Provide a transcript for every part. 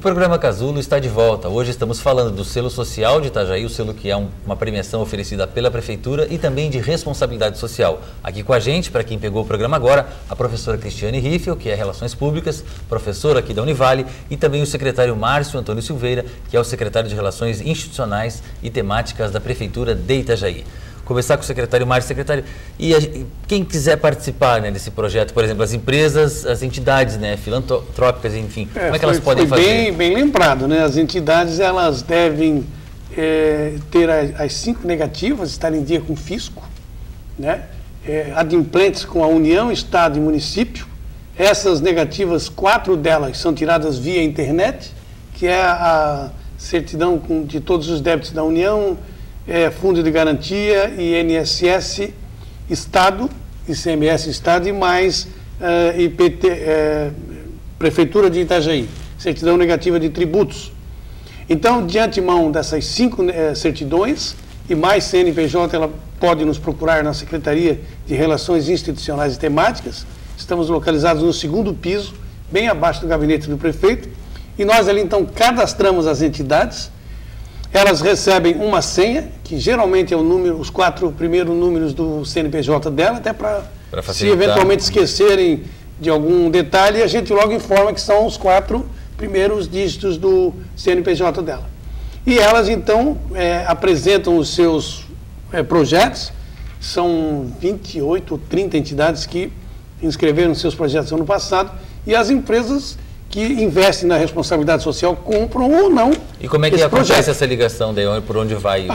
O programa Casulo está de volta. Hoje estamos falando do selo social de Itajaí, o selo que é uma premiação oferecida pela Prefeitura e também de responsabilidade social. Aqui com a gente, para quem pegou o programa agora, a professora Cristiane Riffel, que é Relações Públicas, professora aqui da Univale, e também o secretário Márcio Antônio Silveira, que é o secretário de Relações Institucionais e Temáticas da Prefeitura de Itajaí. Conversar com o secretário Márcio, secretário, e quem quiser participar, né, desse projeto, por exemplo, as empresas, as entidades, né, filantrópicas, enfim, como é que elas podem fazer? Bem lembrado, né, as entidades elas devem ter as 5 negativas, estar em dia com o fisco, né, adimplentes com a União, Estado e município. Essas negativas, 4 delas são tiradas via internet, que é a certidão de todos os débitos da União, Fundo de Garantia, INSS, Estado, ICMS Estado e mais IPT, Prefeitura de Itajaí, certidão negativa de tributos. Então, de antemão dessas 5 certidões e mais CNPJ, ela pode nos procurar na Secretaria de Relações Institucionais e Temáticas. Estamos localizados no 2º piso, bem abaixo do gabinete do prefeito, e nós ali então cadastramos as entidades. Elas recebem uma senha, que geralmente é o número, os 4 primeiros números do CNPJ dela, até para se eventualmente esquecerem de algum detalhe, a gente logo informa que são os 4 primeiros dígitos do CNPJ dela. E elas então apresentam os seus projetos, são 28 ou 30 entidades que inscreveram seus projetos no ano passado, e as empresas que investem na responsabilidade social compram ou não. E como é que acontece essa ligação daí, por onde vai?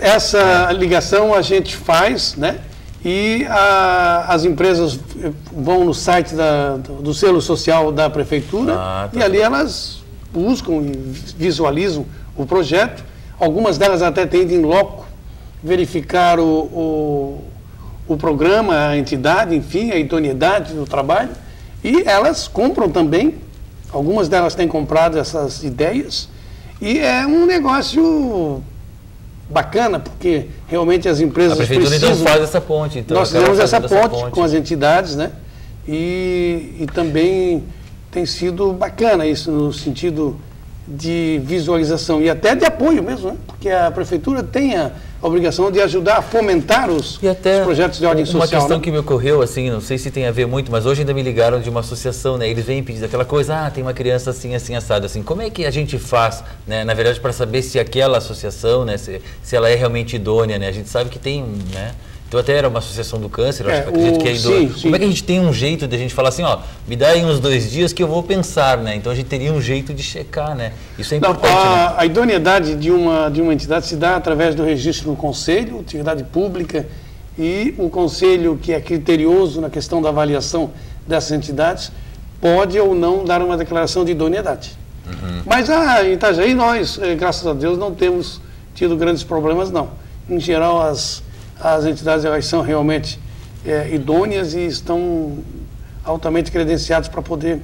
Essa ligação a gente faz, né? E as empresas vão no site do selo social da Prefeitura e ali elas buscam e visualizam o projeto. Algumas delas até têm de in loco verificar o programa, a entidade, enfim, a idoneidade do trabalho. E elas compram também, algumas delas têm comprado essas ideias, e é um negócio bacana, porque realmente as empresas precisam... A Prefeitura então faz essa ponte. Então nós fizemos essa ponte com as entidades, né? E também tem sido bacana isso no sentido de visualização e até de apoio mesmo, né? Porque a Prefeitura tem a obrigação de ajudar a fomentar os projetos de ordem social. Uma questão que me ocorreu, assim, não sei se tem a ver muito, mas hoje ainda me ligaram de uma associação, né? Eles vêm pedir aquela coisa, tem uma criança assim, assim, assado, assim. Como é que a gente faz, né? Na verdade, para saber se aquela associação, né? Se ela é realmente idônea, né? A gente sabe que tem, né? Então até era uma associação do câncer, eu acredito que é idônea. Como é que a gente tem um jeito de a gente falar assim, me dá aí uns 2 dias que eu vou pensar, né? Então a gente teria um jeito de checar, né? Isso é importante, né? A idoneidade de uma entidade se dá através do registro no Conselho, atividade pública, e o Conselho, que é criterioso na questão da avaliação dessas entidades, pode ou não dar uma declaração de idoneidade. Mas em Itajaí nós, graças a Deus, não temos tido grandes problemas, não. Em geral, as entidades elas são realmente idôneas e estão altamente credenciadas para poder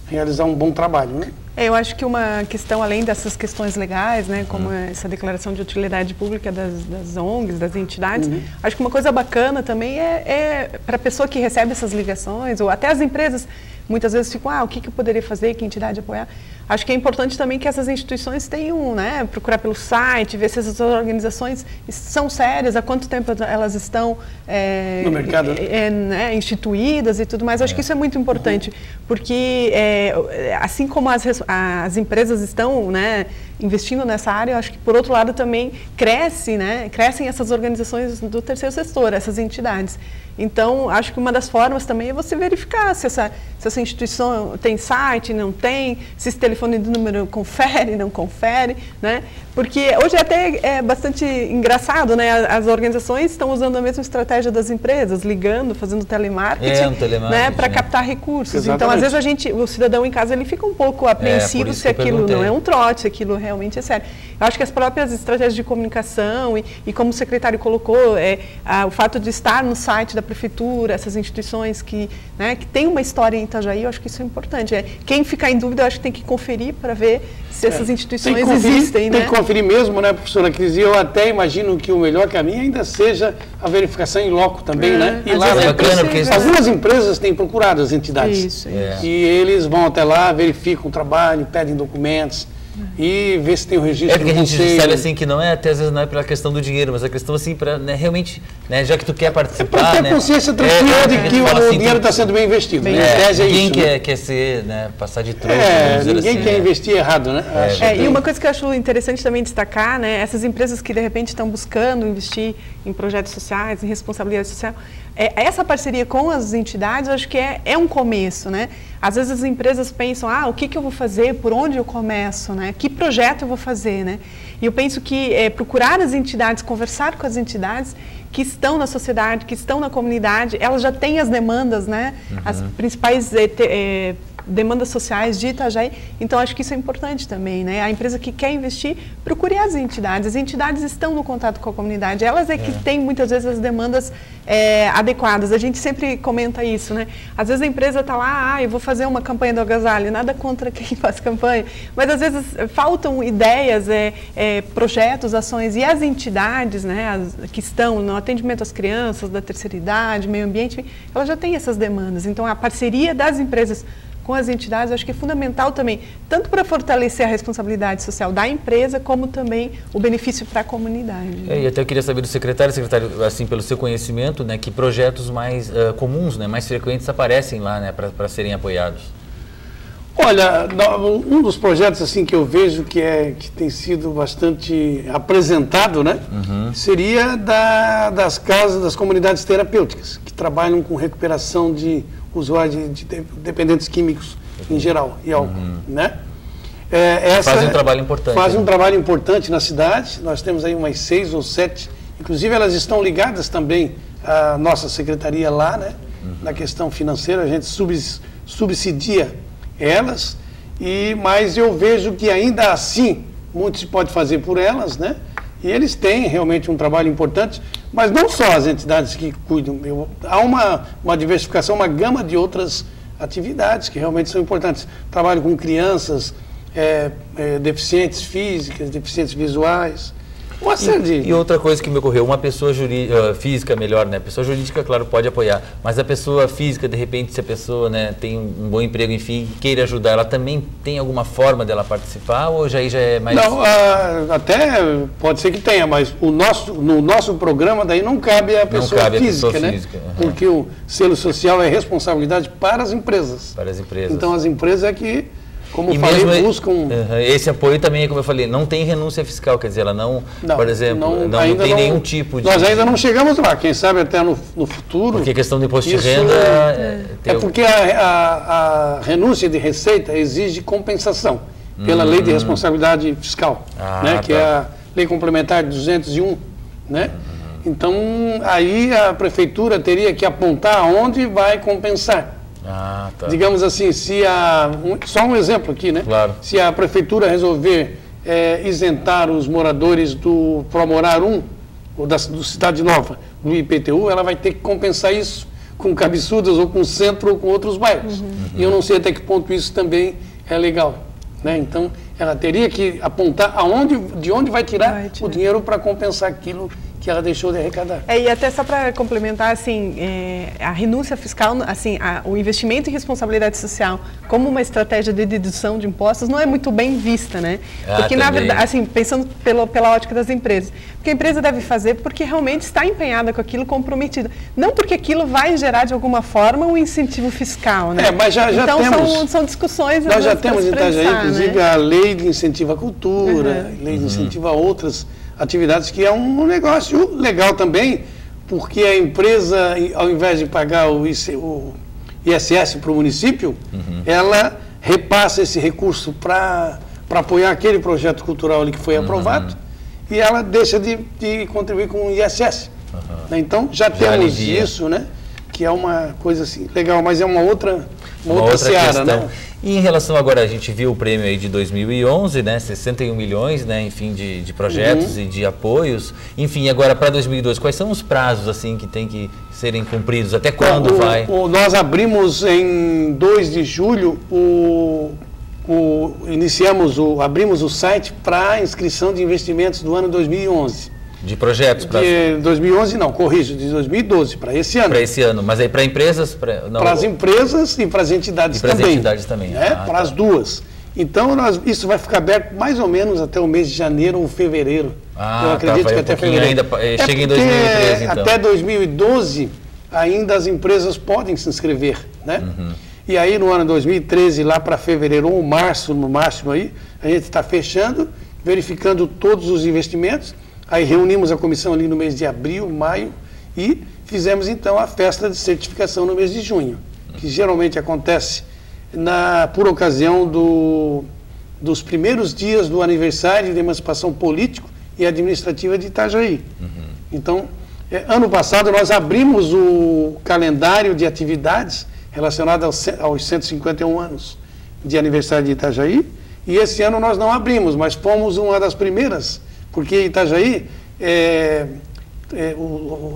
realizar um bom trabalho, né? Eu acho que uma questão, além dessas questões legais, né, como essa declaração de utilidade pública das ONGs, das entidades, acho que uma coisa bacana também para a pessoa que recebe essas ligações, ou até as empresas, muitas vezes ficam, o que eu poderia fazer, que entidade apoiar? Acho que é importante também que essas instituições tenham, né, procurar pelo site, ver se essas organizações são sérias, há quanto tempo elas estão no mercado, né, instituídas e tudo mais. Acho que isso é muito importante, porque assim como as empresas estão, né, investindo nessa área, eu acho que, por outro lado, também crescem essas organizações do terceiro setor, essas entidades. Então, acho que uma das formas também é você verificar se essa instituição tem site, não tem, se esse telefone de número confere, não confere, né? Porque hoje até é bastante engraçado, né? As organizações estão usando a mesma estratégia das empresas, ligando, fazendo telemarketing, né? Para captar recursos. Exatamente. Então, às vezes o cidadão em casa, ele fica um pouco apreensivo se aquilo não é um trote, se aquilo realmente é sério. Eu acho que as próprias estratégias de comunicação e como o secretário colocou, o fato de estar no site da prefeitura, essas instituições que têm uma história em Itajaí, eu acho que isso é importante. Quem ficar em dúvida, eu acho que tem que conferir para ver se essas instituições existem. Tem que conferir mesmo, né, professora Cris? Eu até imagino que o melhor caminho ainda seja a verificação em loco também, né? E lá algumas empresas têm procurado as entidades. Isso. E eles vão até lá, verificam o trabalho, pedem documentos. E ver se tem o registro. Porque a gente sabe assim que não é, até às vezes não é pela questão do dinheiro, mas a questão assim para realmente, né, já que tu quer participar, para ter consciência tranquila de que o dinheiro está sendo bem investido. Ninguém quer ser, né, passar de trouxa. Ninguém quer investir errado, né? E uma coisa que eu acho interessante também destacar, né, essas empresas que de repente estão buscando investir em projetos sociais, em responsabilidade social, essa parceria com as entidades, eu acho que é um começo, né? Às vezes as empresas pensam, o que eu vou fazer, por onde eu começo, né? Que projeto eu vou fazer, né? E eu penso que procurar as entidades, conversar com as entidades que estão na sociedade, que estão na comunidade, elas já têm as demandas, né? As principais demandas sociais de Itajaí, então acho que isso é importante também, né? A empresa que quer investir, procure as entidades estão no contato com a comunidade, elas que têm muitas vezes as demandas adequadas, a gente sempre comenta isso, né? Às vezes a empresa está lá, eu vou fazer uma campanha do agasalho, nada contra quem faz campanha, mas às vezes faltam ideias, projetos, ações, e as entidades, né, que estão no atendimento às crianças, da terceira idade, meio ambiente, elas já têm essas demandas, então a parceria das empresas com as entidades, eu acho que é fundamental também, tanto para fortalecer a responsabilidade social da empresa, como também o benefício para a comunidade. E até eu queria saber do secretário, assim, pelo seu conhecimento, né, que projetos mais comuns, né, mais frequentes aparecem lá, né, para serem apoiados. Olha, um dos projetos assim que eu vejo que tem sido bastante apresentado, né, seria das casas, das comunidades terapêuticas, que trabalham com recuperação de usuários de dependentes químicos em geral e álcool, né? Fazem um trabalho importante. Fazem um trabalho importante na cidade. Nós temos aí umas 6 ou 7, inclusive elas estão ligadas também à nossa secretaria lá, né? Na questão financeira, a gente subsidia elas, mas eu vejo que ainda assim muito se pode fazer por elas, né? E eles têm realmente um trabalho importante, mas não só as entidades que cuidam. Há uma diversificação, uma gama de outras atividades que realmente são importantes. Trabalho com crianças, deficientes físicas, deficientes visuais. E outra coisa que me ocorreu, uma pessoa física melhor, né? A pessoa jurídica, claro, pode apoiar, mas a pessoa física, de repente, se a pessoa, né, tem um bom emprego, enfim, queira ajudar, ela também tem alguma forma dela participar ou já é mais... Não, até pode ser que tenha, mas no nosso programa daí não cabe a pessoa física, né? Porque o selo social é responsabilidade para as empresas. Para as empresas. Então as empresas como eu falei, buscam... Esse apoio também, como eu falei, não tem renúncia fiscal, quer dizer, ela não por exemplo, não tem nenhum tipo de... Nós ainda não chegamos lá, quem sabe até no futuro... Porque a questão do imposto de renda... porque a renúncia de receita exige compensação pela lei de responsabilidade fiscal, né, que é a lei complementar 201, né? Então, aí a prefeitura teria que apontar aonde vai compensar. Digamos assim, só um exemplo aqui, né? Claro. Se a prefeitura resolver isentar os moradores do Promorar 1, ou do Cidade Nova, do IPTU, ela vai ter que compensar isso com Cabeçudas, ou com o Centro, ou com outros bairros. E eu não sei até que ponto isso também é legal, né? Então, ela teria que apontar de onde vai tirar o dinheiro para compensar aquilo que ela deixou de arrecadar. E até só para complementar, assim, a renúncia fiscal, assim, o investimento em responsabilidade social como uma estratégia de dedução de impostos não é muito bem vista, né? Porque, na verdade, assim, pensando pela ótica das empresas, porque a empresa deve fazer porque realmente está empenhada com aquilo, comprometida. Não porque aquilo vai gerar, de alguma forma, um incentivo fiscal, né? Mas já então, temos... são discussões... Nós já temos em Itajaí, inclusive, a lei de incentivo à cultura, lei de incentivo a outras atividades, que é um negócio legal também, porque a empresa, ao invés de pagar o ISS para o município, ela repassa esse recurso para apoiar aquele projeto cultural ali que foi aprovado, e ela deixa de contribuir com o ISS. Então, já temos isso, né? que é uma coisa assim legal, mas é uma outra seara, questão, né? E em relação agora, a gente viu o prêmio aí de 2011, né, 61 milhões, né, enfim, de projetos e de apoios. Enfim, agora para 2012, quais são os prazos assim que tem que serem cumpridos? Até quando vai? Nós abrimos em 2 de julho abrimos o site para inscrição de investimentos do ano 2011. De projetos? De 2011 não, corrijo, de 2012, para esse ano. Para esse ano, mas aí para empresas? Para as empresas e para as entidades também. Para as entidades também. Né? Para as duas. Então, isso vai ficar aberto mais ou menos até o mês de janeiro ou fevereiro. Eu acredito que até fevereiro. Ainda chega em 2013, então. Até 2012, ainda as empresas podem se inscrever, né? E aí, no ano 2013, lá para fevereiro ou março, no máximo aí, a gente está fechando, verificando todos os investimentos. Aí reunimos a comissão ali no mês de abril, maio e fizemos então a festa de certificação no mês de junho, que geralmente acontece por ocasião dos primeiros dias do aniversário de emancipação político e administrativa de Itajaí. Então, ano passado nós abrimos o calendário de atividades relacionadas aos 151 anos de aniversário de Itajaí, e esse ano nós não abrimos, mas fomos uma das primeiras, porque Itajaí,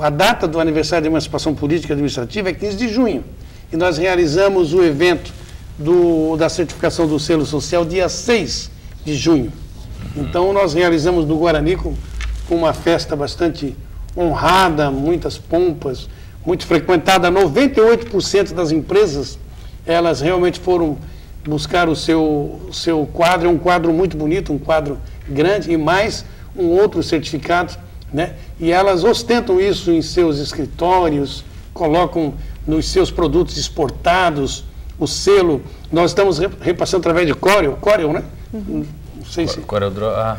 a data do aniversário de emancipação política e administrativa é 15 de junho. E nós realizamos o evento da certificação do selo social dia 6 de junho. Então nós realizamos no Guarani com uma festa bastante honrada, muitas pompas, muito frequentada. 98% das empresas, elas realmente foram buscar o seu quadro. É um quadro muito bonito, um quadro grande, e mais um outro certificado, né? E elas ostentam isso em seus escritórios, colocam nos seus produtos exportados o selo. Nós estamos repassando através de Corel, né? Não sei se... CorelDRAW.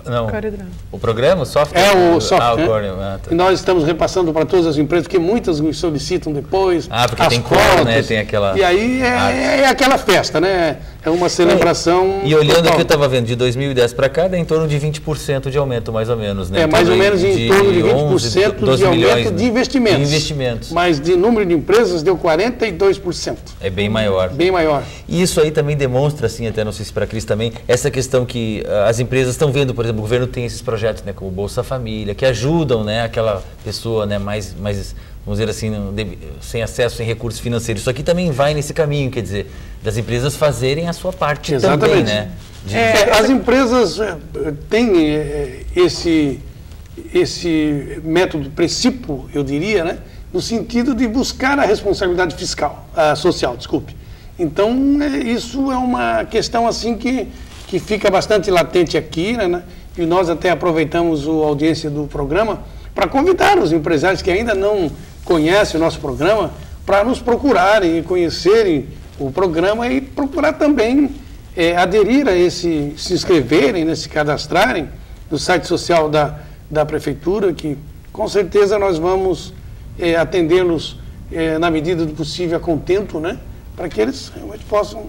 Não. CorelDRAW. O programa, o software? O software. O né? Corel. Tá. E nós estamos repassando para todas as empresas, porque muitas nos solicitam depois. Porque as tem fotos, né? Tem aquela... E aí é aquela festa, né? É uma celebração... E olhando o que eu estava vendo, de 2010 para cá, dá em torno de 20% de aumento, mais ou menos, né? Mais ou menos em torno de 20% de aumento de investimentos. De investimentos. Mas de número de empresas deu 42%. É bem maior. Bem maior. E isso aí também demonstra, assim, até não sei se para a Cris também, essa questão que as empresas estão vendo, por exemplo, o governo tem esses projetos, né, como Bolsa Família, que ajudam, né, aquela pessoa, né, mais vamos dizer assim, sem acesso, sem recursos financeiros. Isso aqui também vai nesse caminho, quer dizer, das empresas fazerem a sua parte. Exatamente. Também, né? As empresas têm esse método princípio, eu diria, né, no sentido de buscar a responsabilidade social, desculpe. Então, isso é uma questão assim que fica bastante latente aqui, né? E nós até aproveitamos a audiência do programa para convidar os empresários que ainda não conhecem o nosso programa para nos procurarem e conhecerem o programa e procurar também aderir a se inscreverem, né, se cadastrarem no site social da Prefeitura, que com certeza nós vamos atendê-los na medida do possível a contento, né, para que eles realmente possam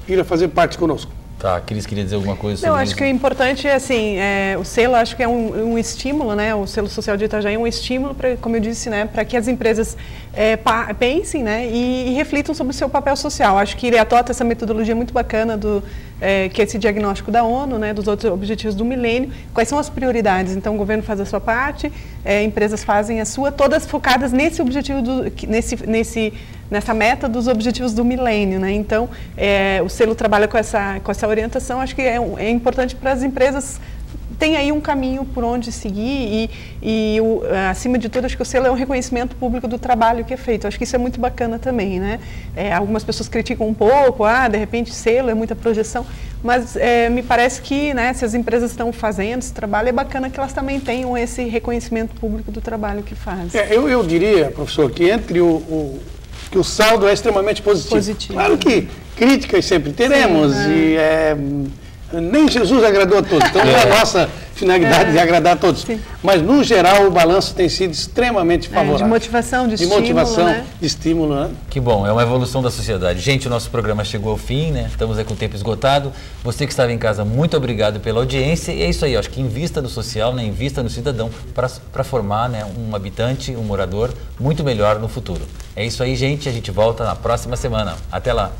vir a fazer parte conosco. Tá, a Cris queria dizer alguma coisa sobre isso? Eu acho que o importante é assim, o selo acho que é um estímulo, né? O selo social de Itajaí é um estímulo, como eu disse, né? Para que as empresas pensem, né? E reflitam sobre o seu papel social. Acho que ele adota essa metodologia muito bacana que é esse diagnóstico da ONU, né? Dos outros objetivos do milênio. Quais são as prioridades? Então o governo faz a sua parte, empresas fazem a sua, todas focadas nesse objetivo, nessa meta dos objetivos do milênio, né? Então, o selo trabalha com essa orientação. Acho que é importante para as empresas tem aí um caminho por onde seguir e acima de tudo, acho que o selo é um reconhecimento público do trabalho que é feito. Acho que isso é muito bacana também, né? Algumas pessoas criticam um pouco, de repente selo é muita projeção, mas me parece que, né, se as empresas estão fazendo esse trabalho, é bacana que elas também tenham esse reconhecimento público do trabalho que fazem. Eu diria, professor, que entre que o saldo é extremamente positivo. Claro que críticas sempre teremos. Sim, nem Jesus agradou a todos. Então, a nossa finalidade de agradar a todos. Sim. Mas, no geral, o balanço tem sido extremamente favorável. De motivação, de estímulo, motivação, né? de estímulo, né? Que bom, é uma evolução da sociedade. Gente, o nosso programa chegou ao fim, né? Estamos aí com o tempo esgotado. Você que estava em casa, muito obrigado pela audiência. E é isso aí, acho que invista no social, né? Invista no cidadão para formar, né, um habitante, um morador muito melhor no futuro. É isso aí, gente. A gente volta na próxima semana. Até lá.